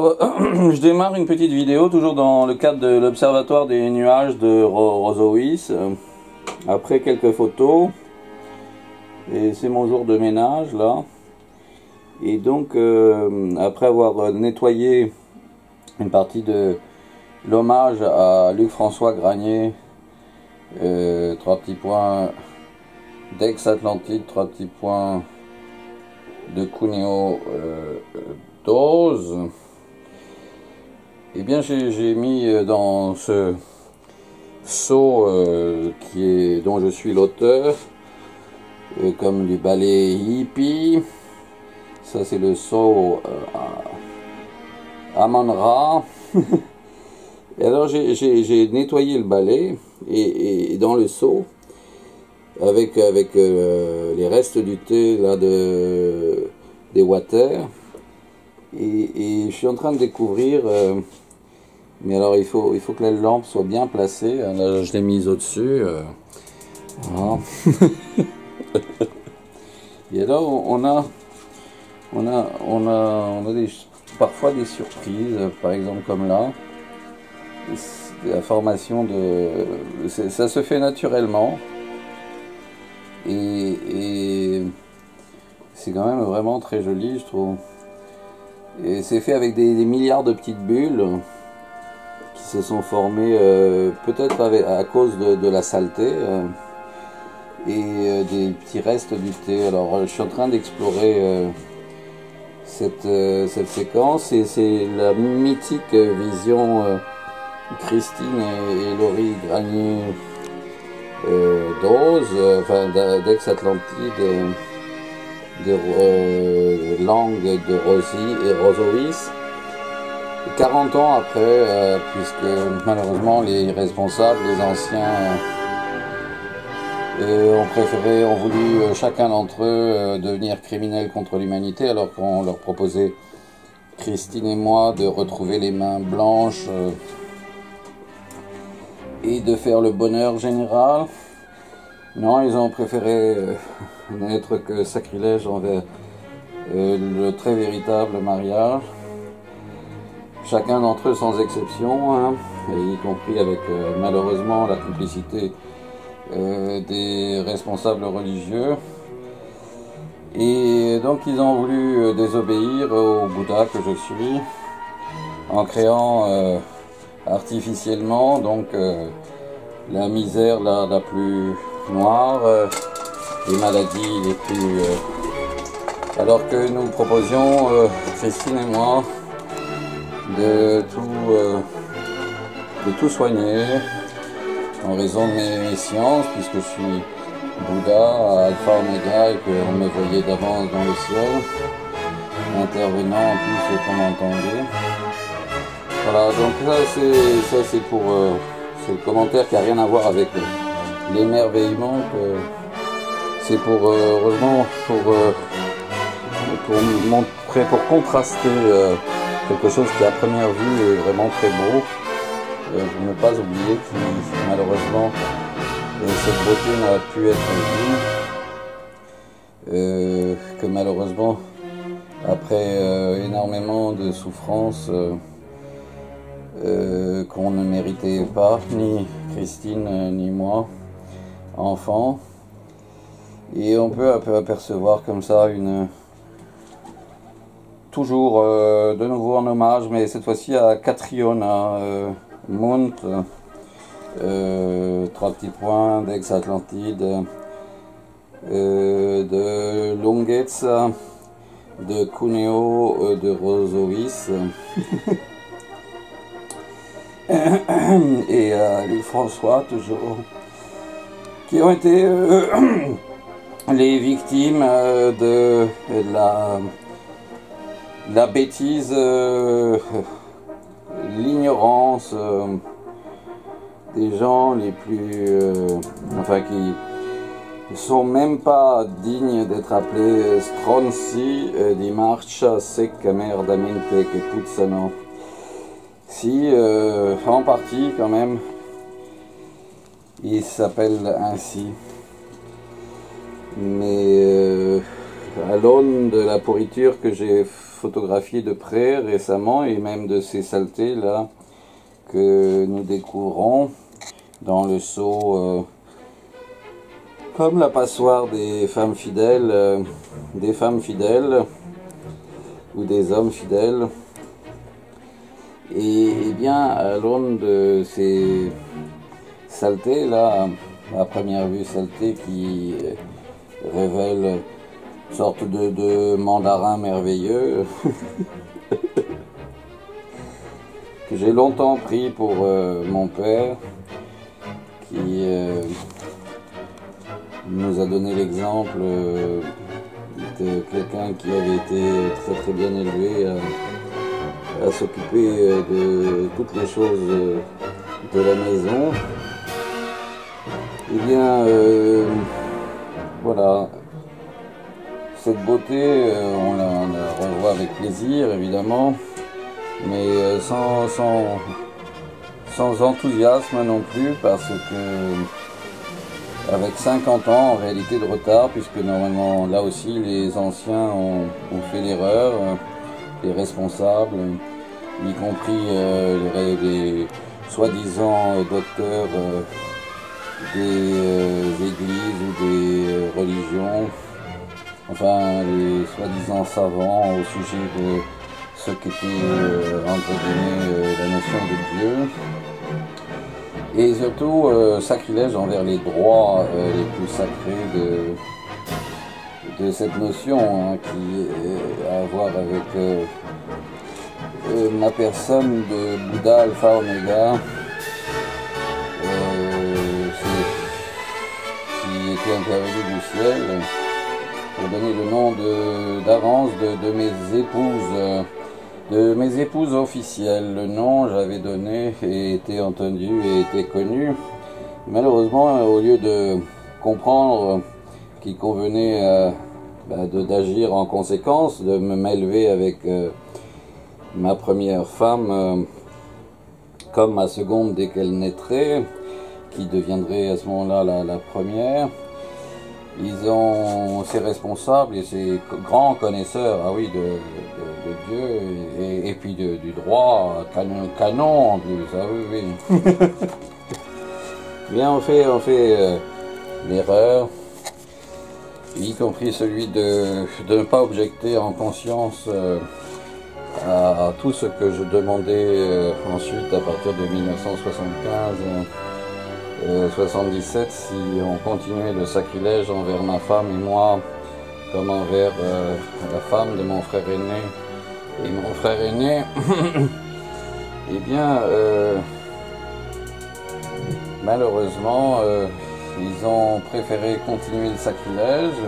Je démarre une petite vidéo, toujours dans le cadre de l'Observatoire des nuages de Rosovis, après quelques photos, et c'est mon jour de ménage là, et donc après avoir nettoyé une partie de l'hommage à Luc-François Granier, 3 petits points d'Aix-Atlantide, 3 petits points de Cuneo dose. Et bien j'ai mis dans ce seau dont je suis l'auteur, comme du balai hippie. Ça c'est le seau Amon-Ra. Et alors j'ai nettoyé le balai et dans le seau avec les restes du thé là des water, et je suis en train de découvrir, mais alors il faut que la lampe soit bien placée. Là, je l'ai mise au-dessus, voilà. Et alors on a parfois des surprises, par exemple comme là, la formation ça se fait naturellement, et c'est quand même vraiment très joli, je trouve. Et c'est fait avec des milliards de petites bulles qui se sont formées peut-être à cause de la saleté et des petits restes du thé. Alors je suis en train d'explorer cette séquence, et c'est la mythique vision Christine et Laurie Granier enfin d'Aix-Atlantide, de langue de Rosovis, 40 ans après, puisque malheureusement les responsables, les anciens, ont voulu chacun d'entre eux devenir criminels contre l'humanité, alors qu'on leur proposait, Christine et moi, de retrouver les mains blanches et de faire le bonheur général. Non, ils ont préféré n'être que sacrilège envers le très véritable mariage. Chacun d'entre eux sans exception, hein, y compris avec malheureusement la complicité des responsables religieux. Et donc ils ont voulu désobéir au Bouddha que je suis, en créant artificiellement donc la misère la plus noire, les maladies les plus... alors que nous proposions, Christine et moi, de tout soigner en raison de mes sciences, puisque je suis Bouddha, Alpha Omega, et qu'on me voyait d'avance dans le ciel, intervenant en plus comme entendait. Voilà, donc ça c'est pour c'est le commentaire qui n'a rien à voir avec l'émerveillement, c'est pour heureusement pour montrer, pour contraster quelque chose qui à première vue est vraiment très beau, pour ne pas oublier que malheureusement cette beauté n'a pu être vue, que malheureusement après énormément de souffrances qu'on ne méritait pas, ni Christine ni moi, enfant. Et on peut apercevoir comme ça toujours de nouveau en hommage, mais cette fois-ci à Catriona Mount, 3 petits points d'Aix-Atlantide, de Longetz, de Cuneo, de Rosovis, et Luc-François toujours, qui ont été les victimes de la bêtise, l'ignorance des gens les plus enfin qui sont même pas dignes d'être appelés stronzi di marcia secca merdamente che puzzano. Si, en partie quand même, il s'appelle ainsi. Mais à l'aune de la pourriture que j'ai photographié de près récemment, et même de ces saletés là que nous découvrons dans le seau, comme la passoire des femmes fidèles ou des hommes fidèles. Et bien, à l'aune de ces saletés là, à première vue saletés qui révèlent une sorte de mandarin merveilleux que j'ai longtemps pris pour mon père, qui nous a donné l'exemple de quelqu'un qui avait été très bien élevé à s'occuper de toutes les choses de la maison. Et bien voilà, cette beauté on la revoit avec plaisir évidemment, mais sans enthousiasme non plus, parce que avec 50 ans en réalité de retard, puisque normalement là aussi les anciens ont fait l'erreur, les responsables, y compris les soi-disant docteurs des églises ou des religions, enfin les soi-disant savants au sujet de ce qu'était entre guillemets la notion de Dieu. Et surtout, sacrilège envers les droits les plus sacrés de cette notion, hein, qui a à voir avec ma personne de Bouddha Alpha Omega, qui était intervenu du ciel pour donner le nom d'avance de mes épouses. De mes épouses officielles. Le nom j'avais donné et été entendu et été connu. Malheureusement, au lieu de comprendre qu'il convenait d'agir en conséquence, de m'élever avec ma première femme comme ma seconde dès qu'elle naîtrait, qui deviendrait à ce moment-là la première, ils ont ces responsables et ces grands connaisseurs, ah oui, de Dieu et puis du droit, canon en plus, ah oui, oui. Bien, on fait l'erreur, y compris celui de ne pas objecter en conscience à tout ce que je demandais ensuite à partir de 1975-77, si on continuait le sacrilège envers ma femme et moi, comme envers la femme de mon frère aîné. Et mon frère aîné, eh bien, malheureusement, ils ont préféré continuer le sacrilège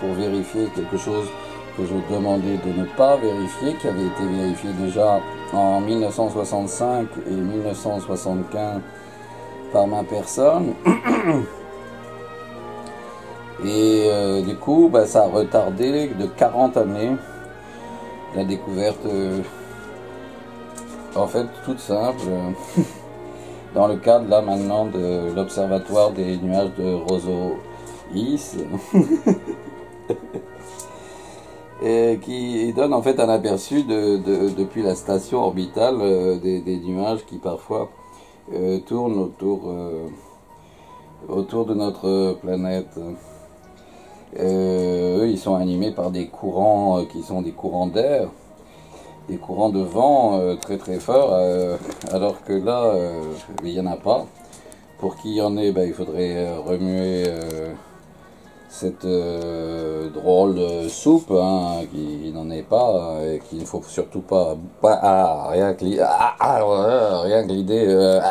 pour vérifier quelque chose que je demandais de ne pas vérifier, qui avait été vérifié déjà en 1965 et 1975 par ma personne. Et du coup, ça a retardé de 40 années la découverte, en fait, toute simple, dans le cadre là maintenant de l'observatoire des nuages de Rosoïs, et qui donne en fait un aperçu depuis la station orbitale des nuages qui parfois tournent autour de notre planète. Eux, ils sont animés par des courants qui sont des courants d'air, des courants de vent très forts, alors que là, il n'y en a pas. Pour qu'il y en ait, il faudrait remuer cette drôle de soupe, hein, qui n'en est pas, et qu'il ne faut surtout pas rien glider.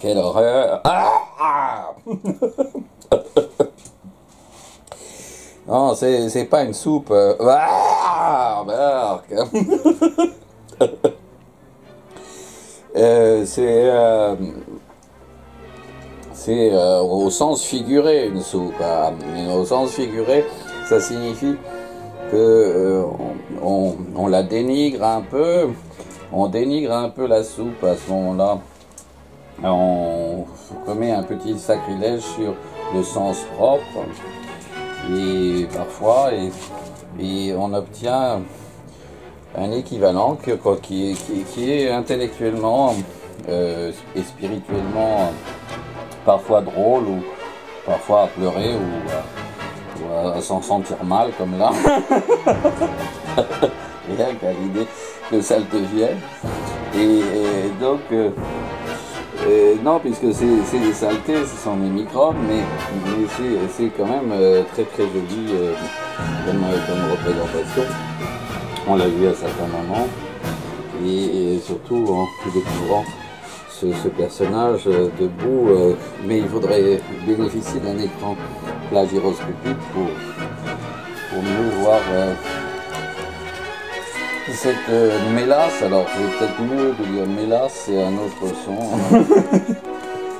Quelle horreur! Non, c'est pas une soupe. C'est au sens figuré une soupe. Mais au sens figuré, ça signifie que on la dénigre un peu. On dénigre un peu la soupe à ce moment-là. On commet un petit sacrilège sur le sens propre. et parfois, et on obtient un équivalent qui est intellectuellement et spirituellement parfois drôle, ou parfois à pleurer, ou à s'en sentir mal comme là. Rien qu'à l'idée que ça le devienne. Et donc, non, puisque c'est des saletés, ce sont des microbes, mais c'est quand même très très joli comme représentation. On l'a vu à certains moments, et surtout en découvrant ce personnage debout, mais il faudrait bénéficier d'un écran plat gyroscopique pour mieux voir cette mélasse. Alors c'est peut-être mieux de dire mélasse, c'est un autre son.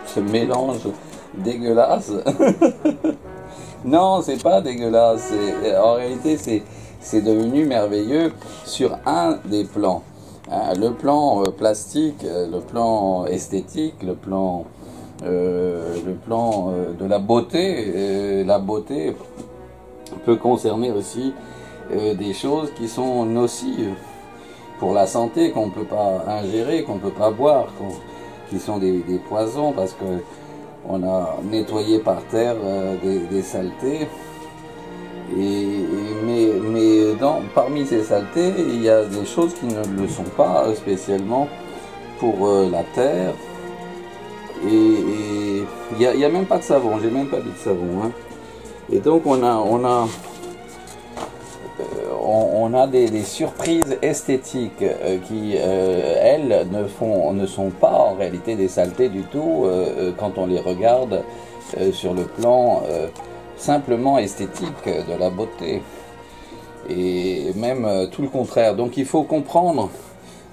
Ce mélange dégueulasse. Non, c'est pas dégueulasse, en réalité c'est devenu merveilleux sur un des plans. Le plan plastique, le plan esthétique, le plan de la beauté. La beauté peut concerner aussi des choses qui sont nocives pour la santé, qu'on ne peut pas ingérer, qu'on ne peut pas boire, qui sont des poisons, parce que on a nettoyé par terre des saletés. Mais parmi ces saletés, il y a des choses qui ne le sont pas spécialement pour la terre. Et il n'y a même pas de savon, j'ai même pas mis de savon. Hein. Et donc on a des surprises esthétiques qui, elles, ne sont pas en réalité des saletés du tout quand on les regarde sur le plan simplement esthétique de la beauté. Et même tout le contraire. Donc il faut comprendre,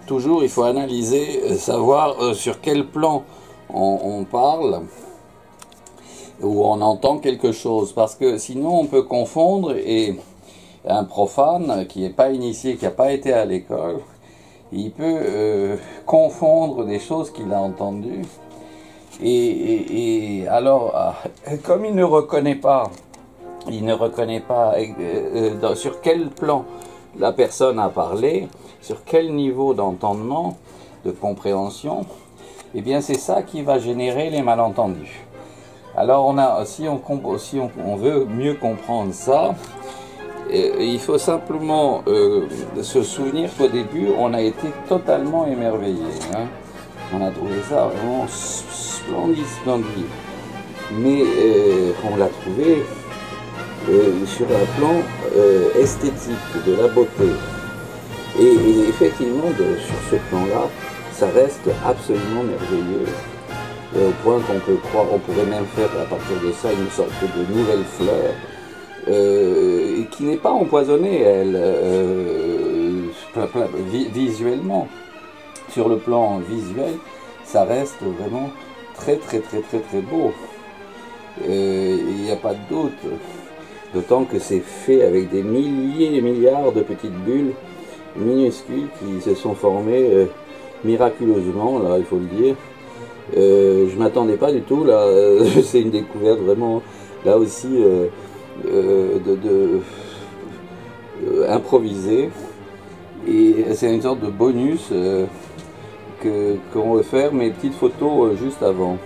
toujours il faut analyser, savoir sur quel plan on parle, ou on entend quelque chose, parce que sinon on peut confondre, et un profane qui n'est pas initié, qui n'a pas été à l'école, il peut confondre des choses qu'il a entendues, et alors, comme il ne reconnaît pas sur quel plan la personne a parlé, sur quel niveau d'entendement, de compréhension, eh bien c'est ça qui va générer les malentendus. Alors si on veut mieux comprendre ça, il faut simplement se souvenir qu'au début on a été totalement émerveillé. Hein. On a trouvé ça vraiment splendide. Mais on l'a trouvé sur un plan esthétique, de la beauté. Et effectivement, sur ce plan-là, ça reste absolument merveilleux. Au point qu'on peut croire, on pourrait même faire à partir de ça une sorte de nouvelle fleur, qui n'est pas empoisonnée, elle, visuellement. Sur le plan visuel, ça reste vraiment très beau. Il n'y a pas de doute. D'autant que c'est fait avec des milliers et milliards de petites bulles minuscules qui se sont formées miraculeusement, là, il faut le dire. Je m'attendais pas du tout, là, c'est une découverte vraiment, là aussi, improvisée. Et c'est une sorte de bonus qu'on veut faire mes petites photos juste avant.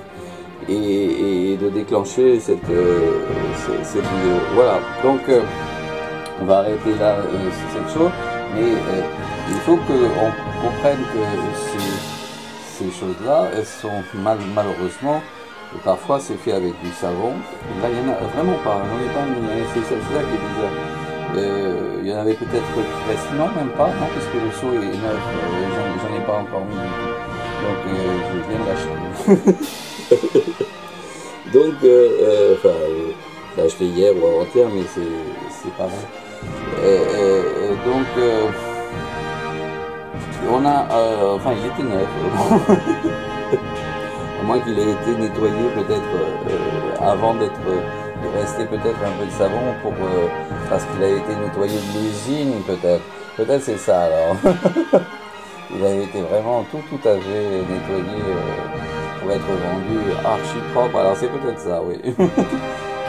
Et de déclencher cette vidéo. Voilà, donc on va arrêter là cette chose, mais il faut qu'on comprenne que ces choses-là, elles sont malheureusement, parfois c'est fait avec du savon. Là, il n'y en a vraiment pas, j'en ai pas mis, c'est ça qui est bizarre. Il y en avait peut-être qui restent, non, même pas, non, parce que le seau est neuf, j'en ai pas encore mis du tout. Donc je viens de l'acheter. Donc, enfin, je l'ai acheté hier ou avant-hier, mais c'est pas vrai. Donc, on a, enfin, il était neuf, à moins qu'il ait été nettoyé peut-être avant de rester peut-être un peu de savon parce qu'il a été nettoyé de l'usine, peut-être. Peut-être c'est ça alors. Il a été vraiment tout à fait nettoyé pour être vendu archi propre. Alors c'est peut-être ça, oui.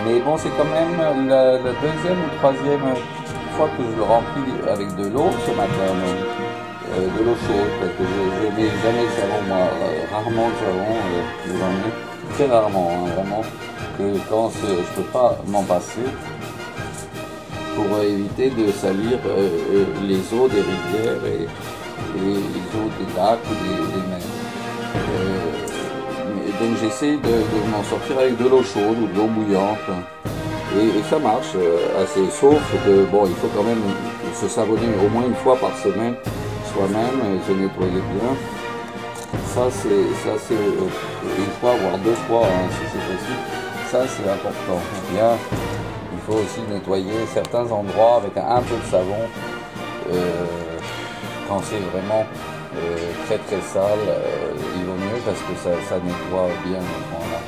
Mais bon, c'est quand même la deuxième ou troisième fois que je le remplis avec de l'eau ce matin. De l'eau chaude, parce que je mets jamais le savon, moi, rarement le savon, j'en mets très rarement, hein, vraiment, que quand je peux pas m'en passer, pour éviter de salir les eaux des rivières et les eaux des lacs ou des mers. Donc j'essaie de m'en sortir avec de l'eau chaude ou de l'eau bouillante. Et ça marche assez, sauf que bon, il faut quand même se savonner au moins une fois par semaine soi-même et se nettoyer bien. Ça c'est une fois voire deux fois hein, si c'est possible. Ça c'est important. Bien, il faut aussi nettoyer certains endroits avec un peu de savon quand c'est vraiment très très sale. Il vaut mieux parce que ça nettoie bien. Voilà.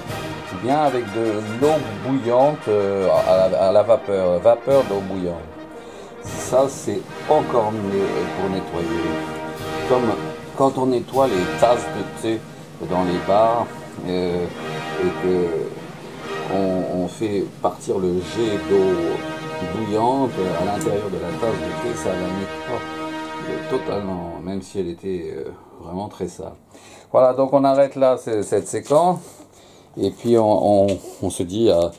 Bien avec de l'eau bouillante à la vapeur d'eau bouillante. Ça c'est encore mieux pour nettoyer. Comme quand on nettoie les tasses de thé dans les bars et que on fait partir le jet d'eau bouillante à l'intérieur de la tasse de thé, ça la nettoie totalement, même si elle était vraiment très sale. Voilà, donc on arrête là cette séquence. Et puis on se dit à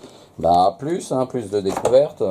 plus de découvertes.